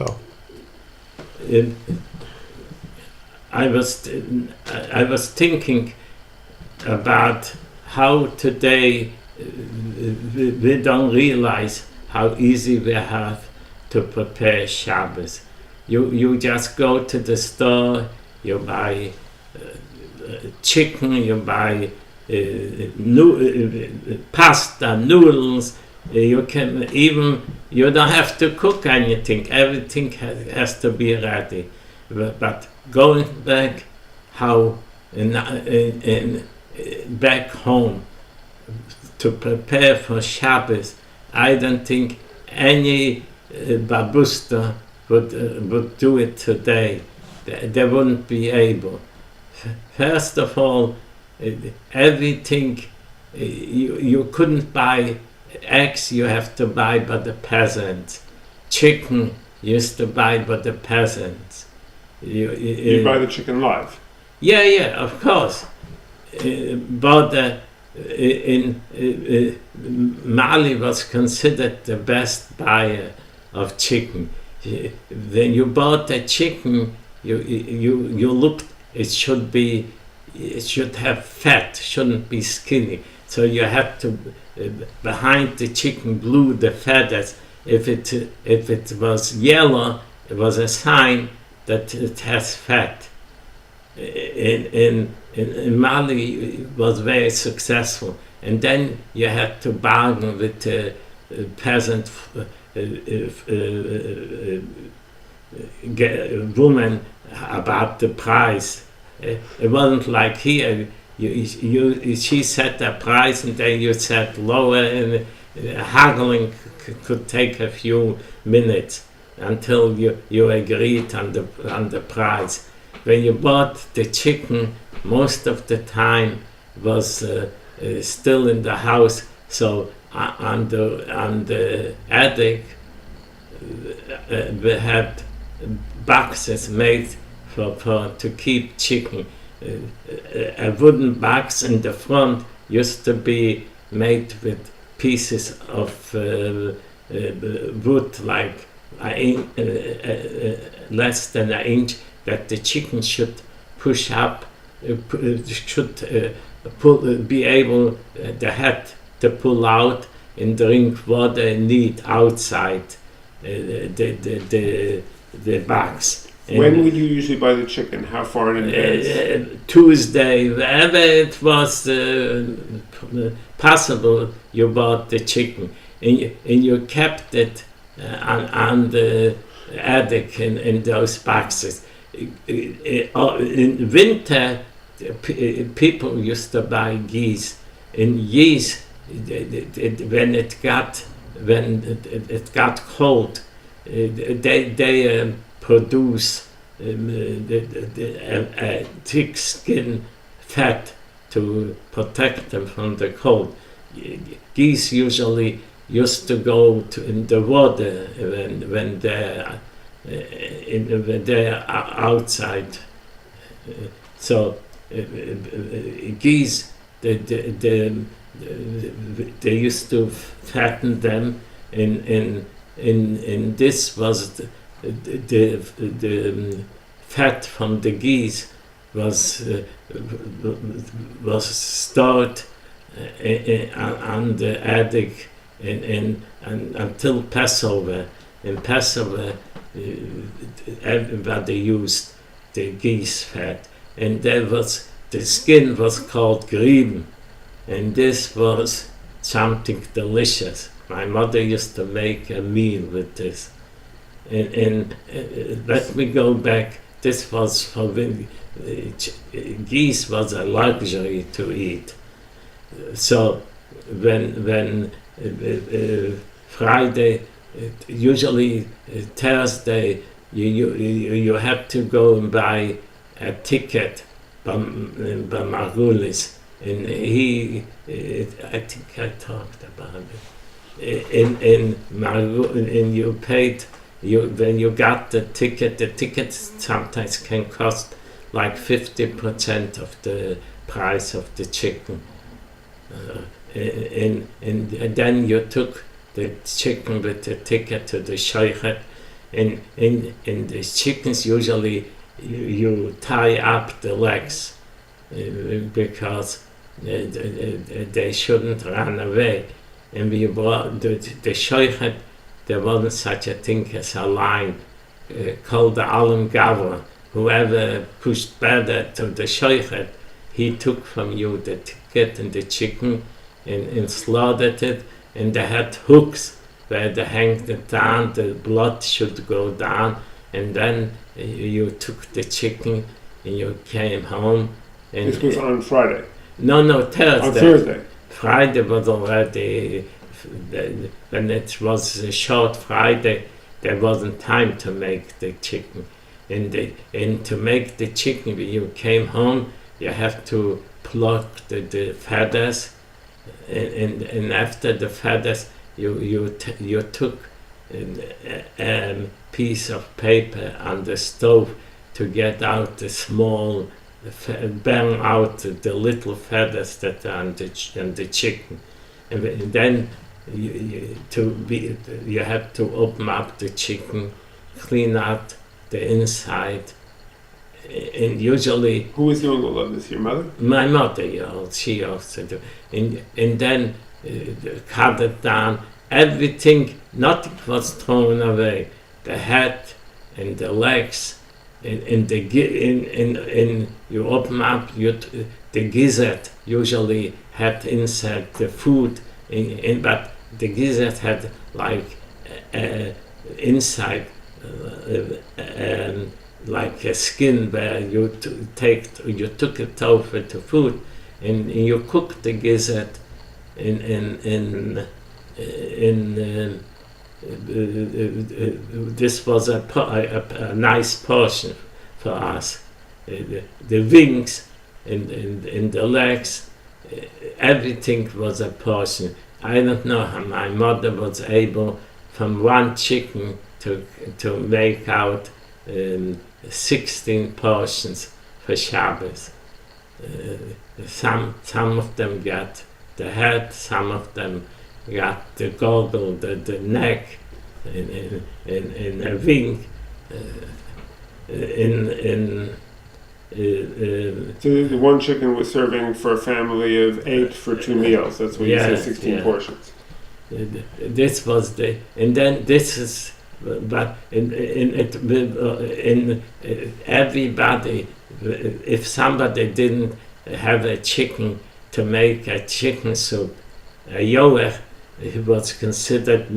So I was thinking about how today we don't realize how easy we have to prepare Shabbos. You just go to the store, you buy chicken, you buy pasta, noodles. You don't have to cook anything. Everything has to be ready. But going back, how back home to prepare for Shabbos, I don't think any babuster would do it today. They wouldn't be able. First of all, everything you couldn't buy. Eggs you have to buy by the peasants. Chicken you used to buy by the peasants. You buy the chicken live? Yeah, of course. But Mali was considered the best buyer of chicken. When you bought a chicken, you looked. It should have fat. Shouldn't be skinny. So you had to behind the chicken glue the feathers. If it was yellow, it was a sign that it has fat. In Mali, it was very successful. And then you had to bargain with the peasant woman about the price. It wasn't like here. She set a price and then you set lower, and haggling could take a few minutes until you agreed on the price. When you bought the chicken, most of the time was still in the house, so on the attic we had boxes made to keep chicken. A wooden box in the front used to be made with pieces of wood like less than an inch, that the chicken should push up, be able the head to pull out and drink water and eat outside the box. When would you usually buy the chicken? How far in advance? Tuesday, wherever it was possible, you bought the chicken, and you kept it on the attic in those boxes. In winter, people used to buy geese. In geese, when it got cold, they produce a thick skin fat to protect them from the cold. Geese usually used to go in the water when they're outside. So geese, they used to fatten them. In this was the fat from the geese was stored on the attic until Passover. In Passover, everybody used the geese fat, and the skin was called grieben, and this was something delicious. My mother used to make a meal with this. And let me go back. This was for when geese was a luxury to eat. So when Friday, usually Thursday, you have to go and buy a ticket by Marulis, and I think I talked about it. And you paid. When you got the ticket sometimes can cost like 50% of the price of the chicken. And then you took the chicken with the ticket to the sheichet, In the chickens usually you tie up the legs because they shouldn't run away. And we brought the shochet, there wasn't such a thing as a line called the Alam Gavra. Whoever pushed better to the shochet, he took from you the ticket and the chicken and slaughtered it, and they had hooks where they hanged it down, the blood should go down, and then you took the chicken and you came home. And this was on Friday. No, Thursday. On Thursday. Friday was already, when it was a short Friday, there wasn't time to make the chicken. And to make the chicken, when you came home, you have to pluck the feathers, and after the feathers, you took a piece of paper on the stove to get out the small, burn out the little feathers that are on the chicken, and then you have to open up the chicken, clean out the inside, and usually. Who was doing all of this? Your mother? My mother, she also do, and then cut it down. Everything, nothing was thrown away. The head and the legs, and you open up the gizzard. Usually had inside the food, but the gizzard had like inside like a skin where you took it over to food, and you cooked the gizzard in this was a nice portion for us. The wings and the legs, everything was a portion. I don't know how my mother was able from one chicken to make out 16 portions for Shabbos. Some of them got the head, some of them got the goggle, the neck, and a wing. So the one chicken was serving for a family of 8 for 2 meals. That's what you say, 16 portions. This was and then this is, but in everybody, if somebody didn't have a chicken to make a chicken soup, a yower, he was considered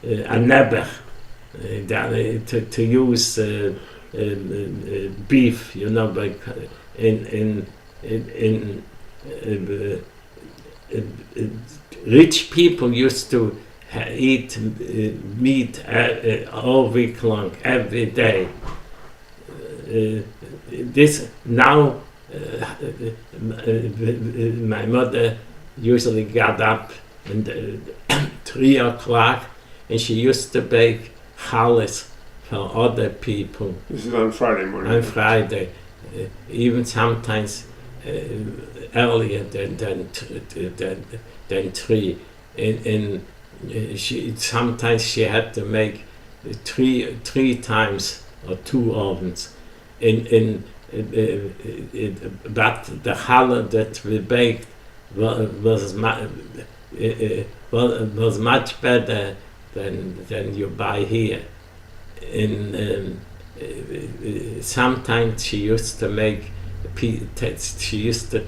a neber, to use beef, like in rich people used to eat meat all week long, every day. This now, my mother usually got up at 3 o'clock, and she used to bake challah for other people. This is on Friday morning. On Friday, even sometimes earlier than 3. And sometimes she had to make three times or 2 ovens. But the challah that we baked was much better than you buy here. And sometimes she used to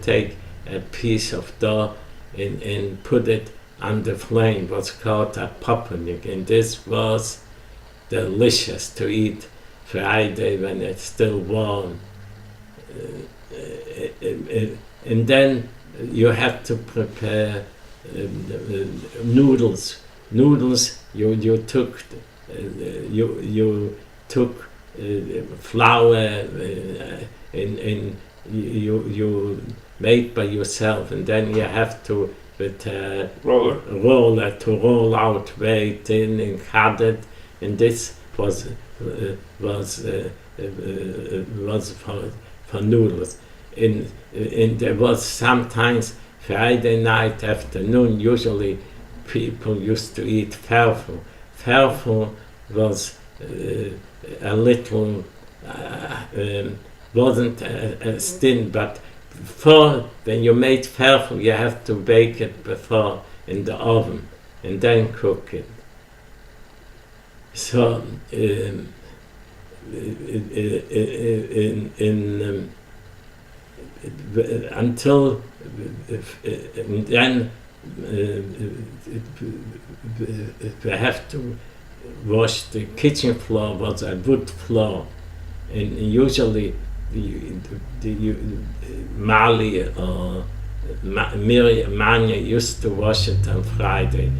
take a piece of dough and put it on the flame, what's called a papanik, and this was delicious to eat Friday when it's still warm. And then you have to prepare noodles. You took flour and you made by yourself, and then you have to with a roller to roll out very thin and cut it, and this was for noodles. And there was sometimes Friday night afternoon, usually people used to eat falafel. Falafel was a little, wasn't thin, but before, when you made falafel, you have to bake it before in the oven and then cook it. So, until then we have to wash the kitchen floor. Was a wood floor, and usually Mali or Manya used to wash it on Friday.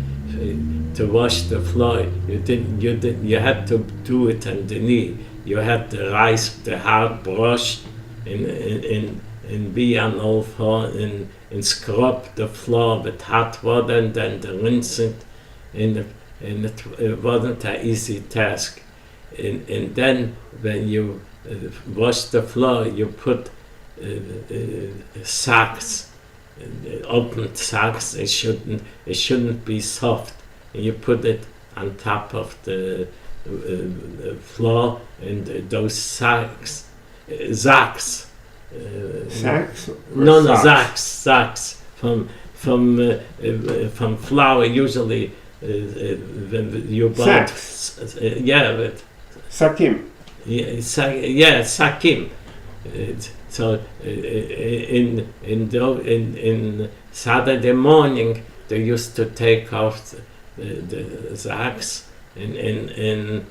To wash the floor, you had to do it on the knee. You had to rise the hard brush and be on all four and scrub the floor with hot water and then rinse it. And it wasn't an easy task. And then when you wash the floor, you put sacks, open sacks. It shouldn't be soft. And you put it on top of the floor, and those sacks. Sacks? No, sacks from flour. Usually, when you bought, but sakim. Yeah, sakim. So in Saturday morning, they used to take off the sacks and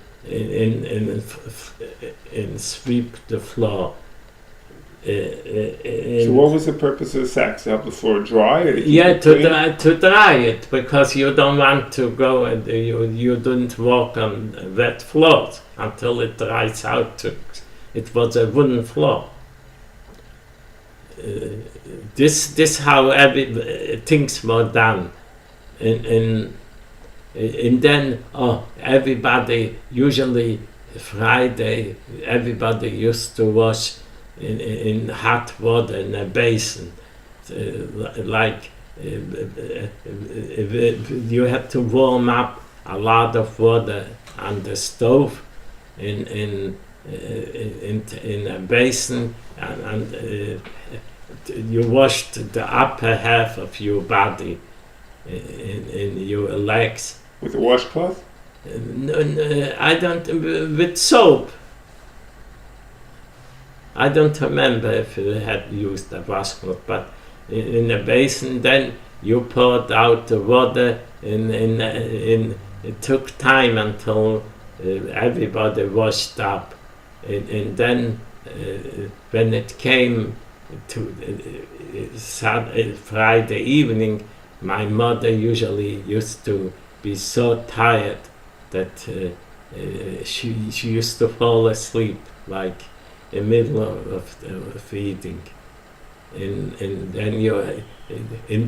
sweep the floor. So what was the purpose of the sacks? To help the floor dry? Or to dry it, because you don't want to go and you don't walk on wet floors until it dries out. It was a wooden floor. This how things were done, and then everybody, usually Friday, everybody used to wash in hot water in a basin, you had to warm up a lot of water on the stove in a basin, and you washed the upper half of your body in your legs. With a washcloth? No, I don't. With soap. I don't remember if you had used a washcloth, but in a basin, then you poured out the water, and it took time until everybody washed up, and then when it came to Friday evening, my mother usually used to be so tired that she used to fall asleep, like in the middle of eating, and then you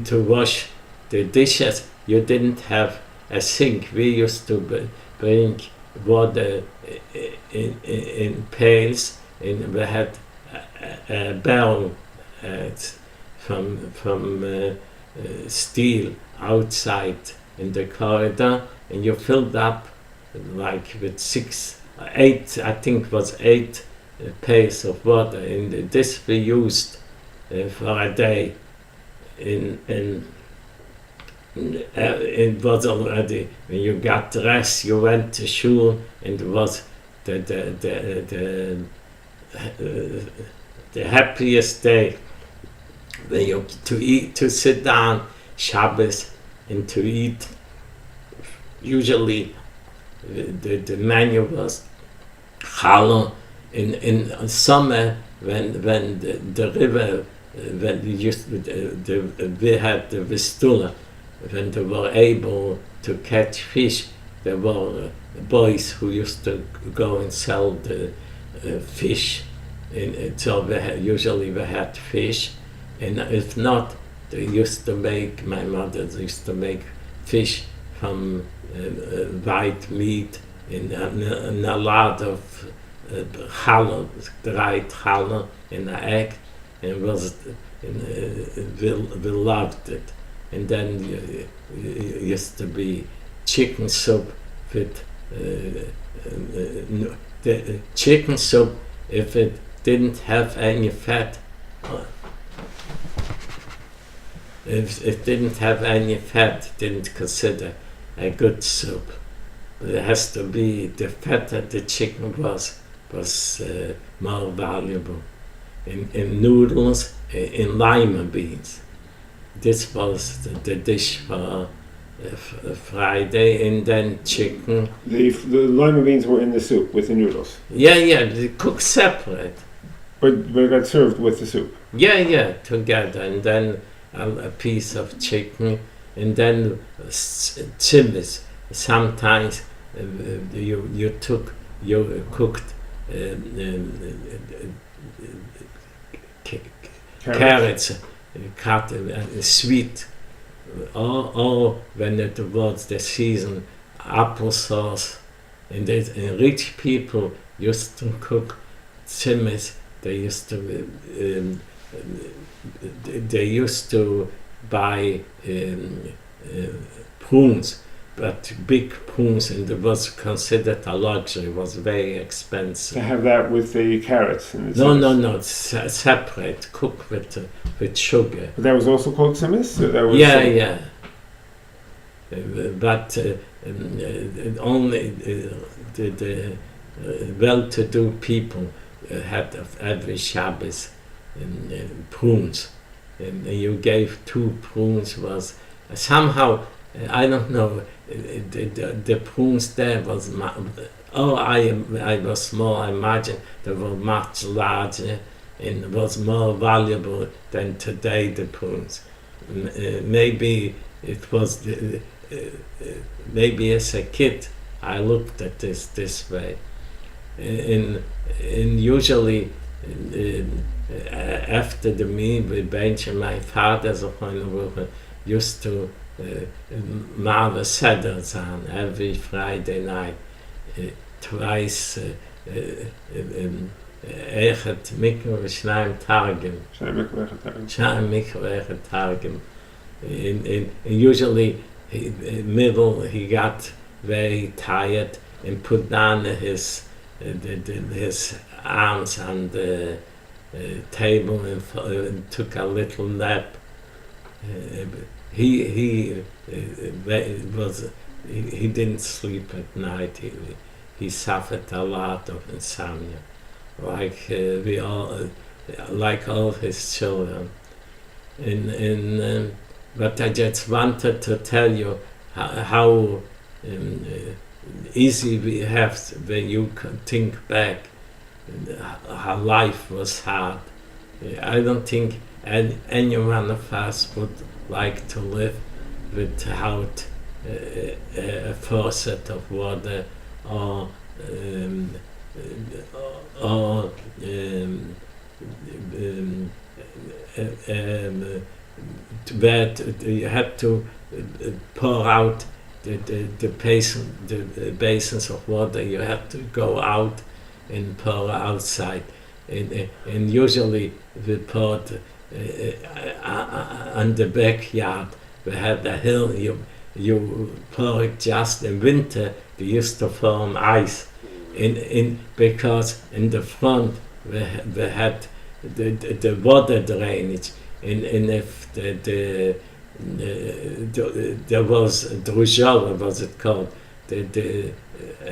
to wash the dishes. You didn't have a sink. We used to bring water in pails, and we had a barrel from steel outside in the corridor, and you filled up like with 8, I think it was 8 pails of water, and this we used for a day. It was already, when you got dressed, you went to shul, and it was the happiest day when you to sit down Shabbos and to eat. Usually the menu was challah. In summer, when the river, when we had the vistula, when they were able to catch fish, there were boys who used to go and sell the fish, and so usually we had fish, and if not, my mother used to make fish from white meat and a lot of challah, dried challah in an egg, and we loved it. And then used to be chicken soup with the chicken soup, if it didn't have any fat, if it didn't have any fat, didn't consider a good soup. But it has to be the fat that the chicken was more valuable. In noodles, in lima beans. This was the dish for Friday, and then chicken. The lima beans were in the soup with the noodles. Yeah, they cooked separate. But it got served with the soup. Yeah, together, and then a piece of chicken, and then chilies. Sometimes you cooked carrots, cut sweet, or when it was the season, applesauce. And rich people used to cook chilies. They used to buy prunes, but big prunes, and it was considered a luxury. It was very expensive. To have that with the carrots and the No, separate, cooked with sugar. But that was also called tzimmis? So that was Yeah. But only the well-to-do people had every Shabbos prunes. And you gave 2 prunes was somehow, I don't know, the prunes there was, I was small, I imagine they were much larger and was more valuable than today, the prunes. Maybe it was, maybe as a kid I looked at this way. And usually after the meal with Benjamin, my father used to Mave Seders on every Friday night, twice Echet Mikro Shnaim Targim. Shnaim Mikro Echet Targim. And usually middle he got very tired and put down his arms on the table and took a little nap. He didn't sleep at night. He suffered a lot of insomnia, like we all, like all his children. But I just wanted to tell you how easy we have when you can think back. How life was hard. I don't think any one of us would like to live without a faucet of water or where you had to pour out the basins of water. You had to go out and pour outside, and usually we poured on the backyard. We had a hill. You pour it just in winter. They used to form ice, because in the front we had the water drainage, and if there was Druzhova, was it called, a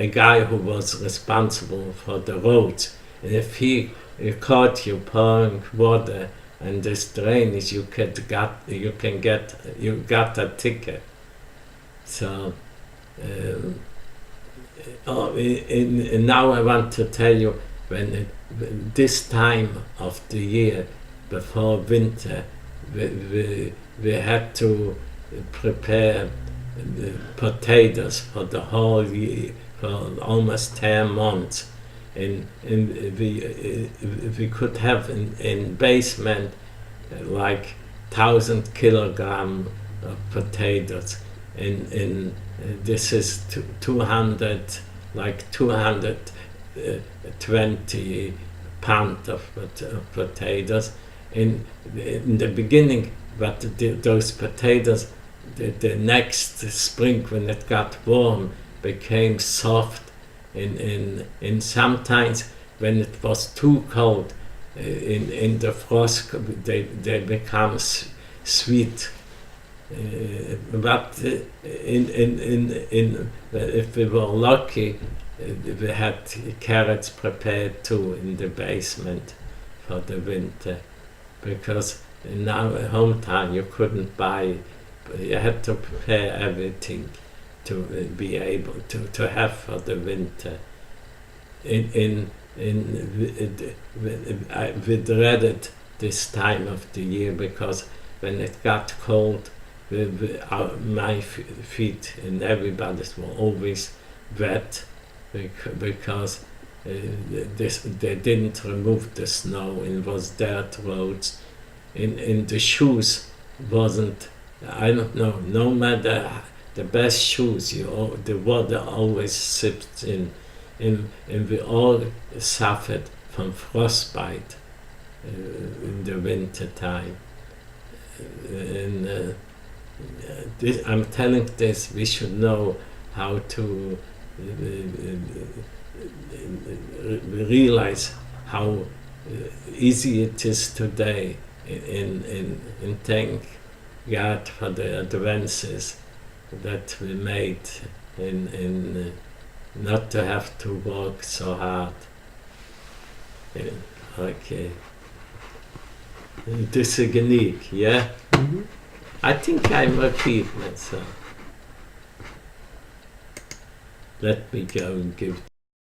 guy who was responsible for the roads, and if he caught you pouring water and this drainage, you got a ticket. So and now I want to tell you, when this time of the year before winter, we had to prepare potatoes for the whole year, for almost 10 months, and we could have in basement like 1,000 kilograms of potatoes, and this is 220 pounds of potatoes. In the beginning, but those potatoes, the next spring when it got warm, became soft, in sometimes when it was too cold, in the frost they become sweet. But if we were lucky, we had carrots prepared too in the basement for the winter, because in our hometown you couldn't buy, you had to prepare everything to be able to have for the winter. We dreaded this time of the year, because when it got cold, my feet and everybody's were always wet, because they didn't remove the snow, and it was dirt roads. In the shoes wasn't, I don't know, no matter the best shoes, the water always seeped in, and we all suffered from frostbite in the winter time. And I'm telling this, we should know how to realize how easy it is today, and thank God for the advances that we made in not to have to work so hard. Okay. This is unique, yeah? Mm-hmm. I think I'm repeating myself. Let me go and give